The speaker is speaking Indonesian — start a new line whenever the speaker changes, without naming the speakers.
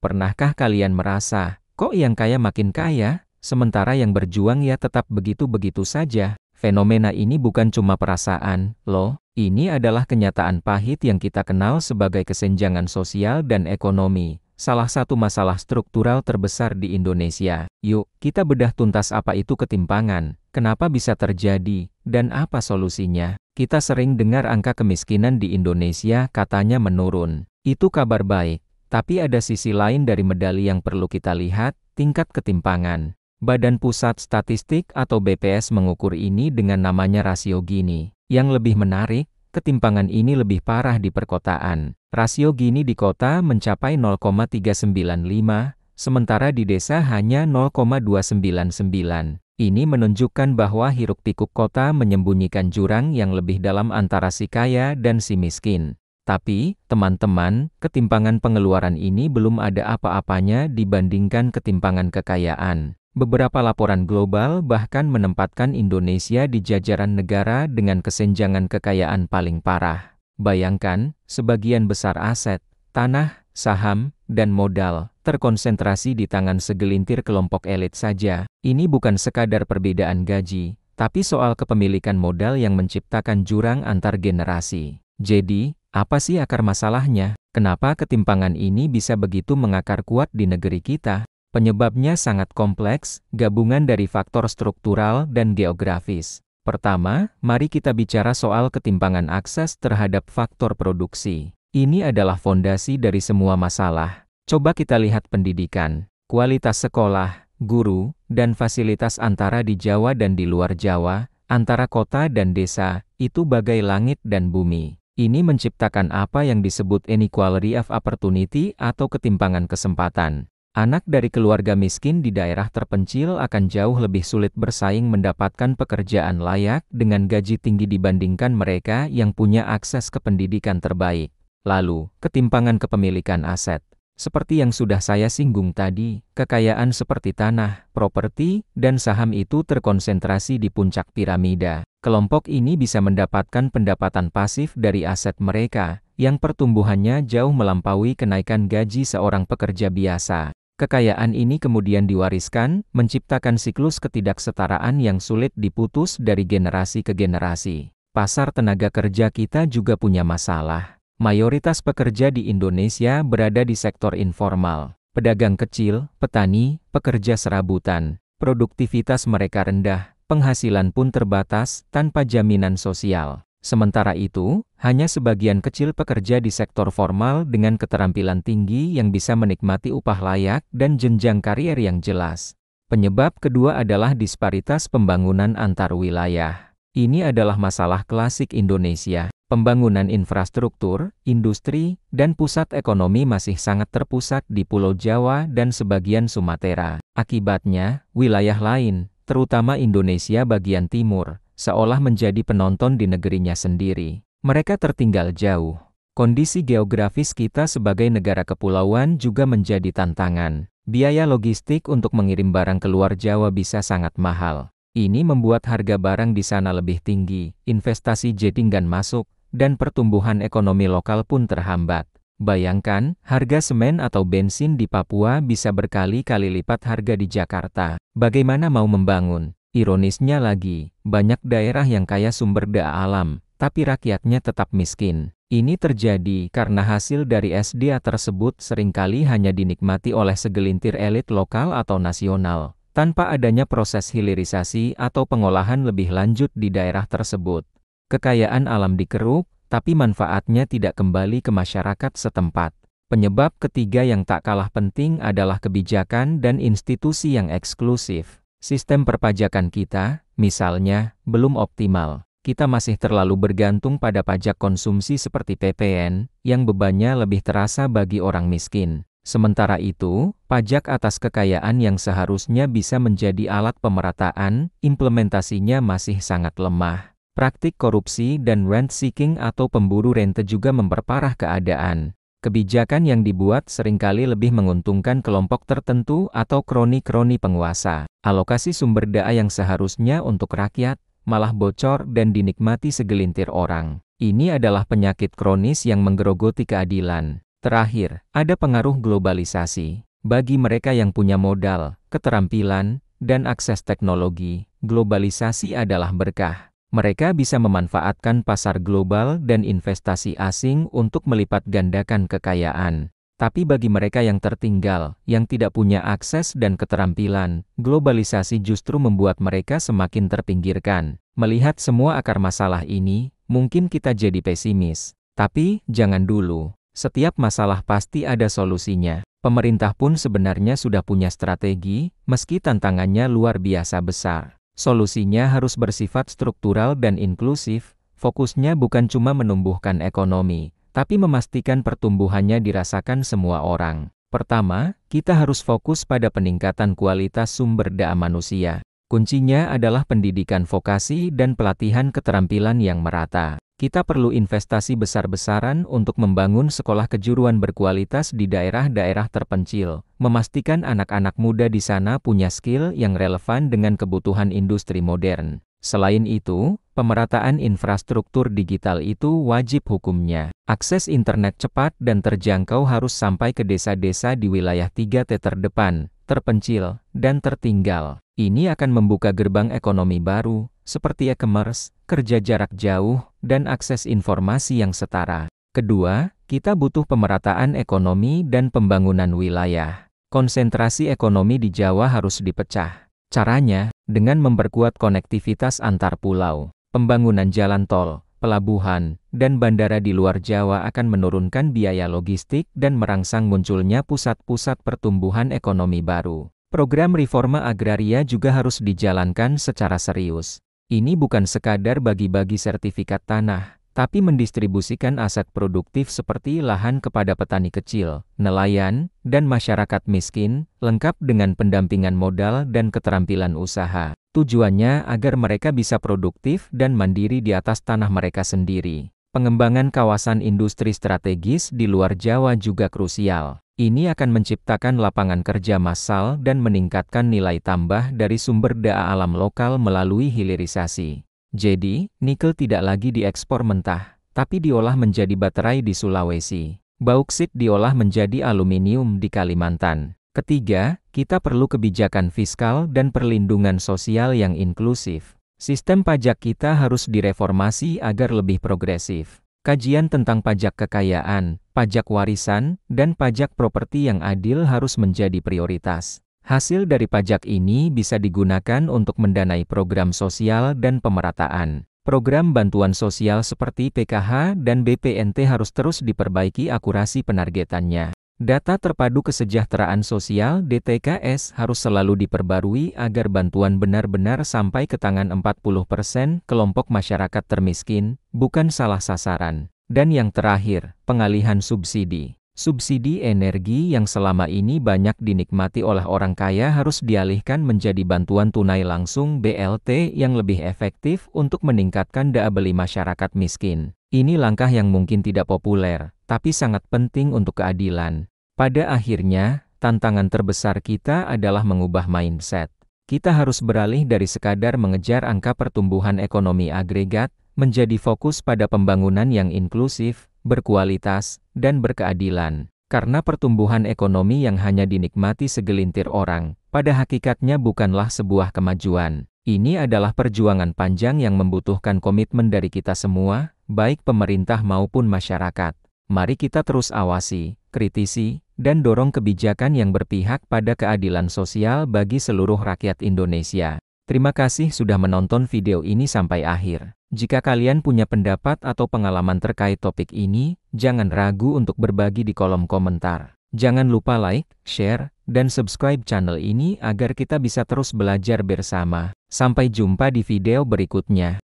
Pernahkah kalian merasa, kok yang kaya makin kaya, sementara yang berjuang ya tetap begitu-begitu saja? Fenomena ini bukan cuma perasaan, loh. Ini adalah kenyataan pahit yang kita kenal sebagai kesenjangan sosial dan ekonomi, salah satu masalah struktural terbesar di Indonesia. Yuk, kita bedah tuntas apa itu ketimpangan, kenapa bisa terjadi, dan apa solusinya. Kita sering dengar angka kemiskinan di Indonesia katanya menurun. Itu kabar baik, tapi ada sisi lain dari medali yang perlu kita lihat, tingkat ketimpangan. Badan Pusat Statistik atau BPS mengukur ini dengan namanya rasio Gini. Yang lebih menarik, ketimpangan ini lebih parah di perkotaan. Rasio Gini di kota mencapai 0,395, sementara di desa hanya 0,299. Ini menunjukkan bahwa hiruk-pikuk kota menyembunyikan jurang yang lebih dalam antara si kaya dan si miskin. Tapi, teman-teman, ketimpangan pengeluaran ini belum ada apa-apanya dibandingkan ketimpangan kekayaan. Beberapa laporan global bahkan menempatkan Indonesia di jajaran negara dengan kesenjangan kekayaan paling parah. Bayangkan, sebagian besar aset, tanah, saham, dan modal terkonsentrasi di tangan segelintir kelompok elit saja. Ini bukan sekadar perbedaan gaji, tapi soal kepemilikan modal yang menciptakan jurang antar generasi. Jadi, apa sih akar masalahnya? Kenapa ketimpangan ini bisa begitu mengakar kuat di negeri kita? Penyebabnya sangat kompleks, gabungan dari faktor struktural dan geografis. Pertama, mari kita bicara soal ketimpangan akses terhadap faktor produksi. Ini adalah fondasi dari semua masalah. Coba kita lihat pendidikan, kualitas sekolah, guru, dan fasilitas antara di Jawa dan di luar Jawa, antara kota dan desa, itu bagai langit dan bumi. Ini menciptakan apa yang disebut inequality of opportunity atau ketimpangan kesempatan. Anak dari keluarga miskin di daerah terpencil akan jauh lebih sulit bersaing mendapatkan pekerjaan layak dengan gaji tinggi dibandingkan mereka yang punya akses ke pendidikan terbaik. Lalu, ketimpangan kepemilikan aset. Seperti yang sudah saya singgung tadi, kekayaan seperti tanah, properti, dan saham itu terkonsentrasi di puncak piramida. Kelompok ini bisa mendapatkan pendapatan pasif dari aset mereka, yang pertumbuhannya jauh melampaui kenaikan gaji seorang pekerja biasa. Kekayaan ini kemudian diwariskan, menciptakan siklus ketidaksetaraan yang sulit diputus dari generasi ke generasi. Pasar tenaga kerja kita juga punya masalah. Mayoritas pekerja di Indonesia berada di sektor informal. Pedagang kecil, petani, pekerja serabutan. Produktivitas mereka rendah, penghasilan pun terbatas, tanpa jaminan sosial. Sementara itu, hanya sebagian kecil pekerja di sektor formal dengan keterampilan tinggi yang bisa menikmati upah layak dan jenjang karier yang jelas. Penyebab kedua adalah disparitas pembangunan antar wilayah. Ini adalah masalah klasik Indonesia. Pembangunan infrastruktur, industri, dan pusat ekonomi masih sangat terpusat di Pulau Jawa dan sebagian Sumatera. Akibatnya, wilayah lain, terutama Indonesia bagian timur, seolah menjadi penonton di negerinya sendiri. Mereka tertinggal jauh. Kondisi geografis kita sebagai negara kepulauan juga menjadi tantangan. Biaya logistik untuk mengirim barang keluar Jawa bisa sangat mahal. Ini membuat harga barang di sana lebih tinggi, investasi jadi enggan masuk, dan pertumbuhan ekonomi lokal pun terhambat. Bayangkan, harga semen atau bensin di Papua bisa berkali-kali lipat harga di Jakarta. Bagaimana mau membangun? Ironisnya lagi, banyak daerah yang kaya sumber daya alam, tapi rakyatnya tetap miskin. Ini terjadi karena hasil dari SDA tersebut seringkali hanya dinikmati oleh segelintir elit lokal atau nasional, tanpa adanya proses hilirisasi atau pengolahan lebih lanjut di daerah tersebut. Kekayaan alam dikeruk, tapi manfaatnya tidak kembali ke masyarakat setempat. Penyebab ketiga yang tak kalah penting adalah kebijakan dan institusi yang eksklusif. Sistem perpajakan kita, misalnya, belum optimal. Kita masih terlalu bergantung pada pajak konsumsi seperti PPN, yang bebannya lebih terasa bagi orang miskin. Sementara itu, pajak atas kekayaan yang seharusnya bisa menjadi alat pemerataan, implementasinya masih sangat lemah. Praktik korupsi dan rent-seeking atau pemburu rente juga memperparah keadaan. Kebijakan yang dibuat seringkali lebih menguntungkan kelompok tertentu atau kroni-kroni penguasa. Alokasi sumber daya yang seharusnya untuk rakyat, malah bocor dan dinikmati segelintir orang. Ini adalah penyakit kronis yang menggerogoti keadilan. Terakhir, ada pengaruh globalisasi. Bagi mereka yang punya modal, keterampilan, dan akses teknologi, globalisasi adalah berkah. Mereka bisa memanfaatkan pasar global dan investasi asing untuk melipat gandakan kekayaan. Tapi bagi mereka yang tertinggal, yang tidak punya akses dan keterampilan, globalisasi justru membuat mereka semakin terpinggirkan. Melihat semua akar masalah ini, mungkin kita jadi pesimis. Tapi, jangan dulu. Setiap masalah pasti ada solusinya. Pemerintah pun sebenarnya sudah punya strategi, meski tantangannya luar biasa besar. Solusinya harus bersifat struktural dan inklusif, fokusnya bukan cuma menumbuhkan ekonomi, tapi memastikan pertumbuhannya dirasakan semua orang. Pertama, kita harus fokus pada peningkatan kualitas sumber daya manusia. Kuncinya adalah pendidikan vokasi dan pelatihan keterampilan yang merata. Kita perlu investasi besar-besaran untuk membangun sekolah kejuruan berkualitas di daerah-daerah terpencil, memastikan anak-anak muda di sana punya skill yang relevan dengan kebutuhan industri modern. Selain itu, pemerataan infrastruktur digital itu wajib hukumnya. Akses internet cepat dan terjangkau harus sampai ke desa-desa di wilayah 3T terdepan, terpencil, dan tertinggal. Ini akan membuka gerbang ekonomi baru, seperti e-commerce, kerja jarak jauh, dan akses informasi yang setara. Kedua, kita butuh pemerataan ekonomi dan pembangunan wilayah. Konsentrasi ekonomi di Jawa harus dipecah. Caranya, dengan memperkuat konektivitas antar pulau. Pembangunan jalan tol, pelabuhan, dan bandara di luar Jawa akan menurunkan biaya logistik dan merangsang munculnya pusat-pusat pertumbuhan ekonomi baru. Program reforma agraria juga harus dijalankan secara serius. Ini bukan sekadar bagi-bagi sertifikat tanah, tapi mendistribusikan aset produktif seperti lahan kepada petani kecil, nelayan, dan masyarakat miskin, lengkap dengan pendampingan modal dan keterampilan usaha. Tujuannya agar mereka bisa produktif dan mandiri di atas tanah mereka sendiri. Pengembangan kawasan industri strategis di luar Jawa juga krusial. Ini akan menciptakan lapangan kerja massal dan meningkatkan nilai tambah dari sumber daya alam lokal melalui hilirisasi. Jadi, nikel tidak lagi diekspor mentah, tapi diolah menjadi baterai di Sulawesi. Bauksit diolah menjadi aluminium di Kalimantan. Ketiga, kita perlu kebijakan fiskal dan perlindungan sosial yang inklusif. Sistem pajak kita harus direformasi agar lebih progresif. Kajian tentang pajak kekayaan, pajak warisan, dan pajak properti yang adil harus menjadi prioritas. Hasil dari pajak ini bisa digunakan untuk mendanai program sosial dan pemerataan. Program bantuan sosial seperti PKH dan BPNT harus terus diperbaiki akurasi penargetannya. Data terpadu kesejahteraan sosial (DTKS) harus selalu diperbarui agar bantuan benar-benar sampai ke tangan 40% kelompok masyarakat termiskin, bukan salah sasaran. Dan yang terakhir, pengalihan subsidi. Subsidi energi yang selama ini banyak dinikmati oleh orang kaya harus dialihkan menjadi bantuan tunai langsung (BLT) yang lebih efektif untuk meningkatkan daya beli masyarakat miskin. Ini langkah yang mungkin tidak populer, tapi sangat penting untuk keadilan. Pada akhirnya, tantangan terbesar kita adalah mengubah mindset. Kita harus beralih dari sekadar mengejar angka pertumbuhan ekonomi agregat, menjadi fokus pada pembangunan yang inklusif, berkualitas, dan berkeadilan. Karena pertumbuhan ekonomi yang hanya dinikmati segelintir orang, pada hakikatnya bukanlah sebuah kemajuan. Ini adalah perjuangan panjang yang membutuhkan komitmen dari kita semua, baik pemerintah maupun masyarakat. Mari kita terus awasi, kritisi, dan dorong kebijakan yang berpihak pada keadilan sosial bagi seluruh rakyat Indonesia. Terima kasih sudah menonton video ini sampai akhir. Jika kalian punya pendapat atau pengalaman terkait topik ini, jangan ragu untuk berbagi di kolom komentar. Jangan lupa like, share, dan subscribe channel ini agar kita bisa terus belajar bersama. Sampai jumpa di video berikutnya.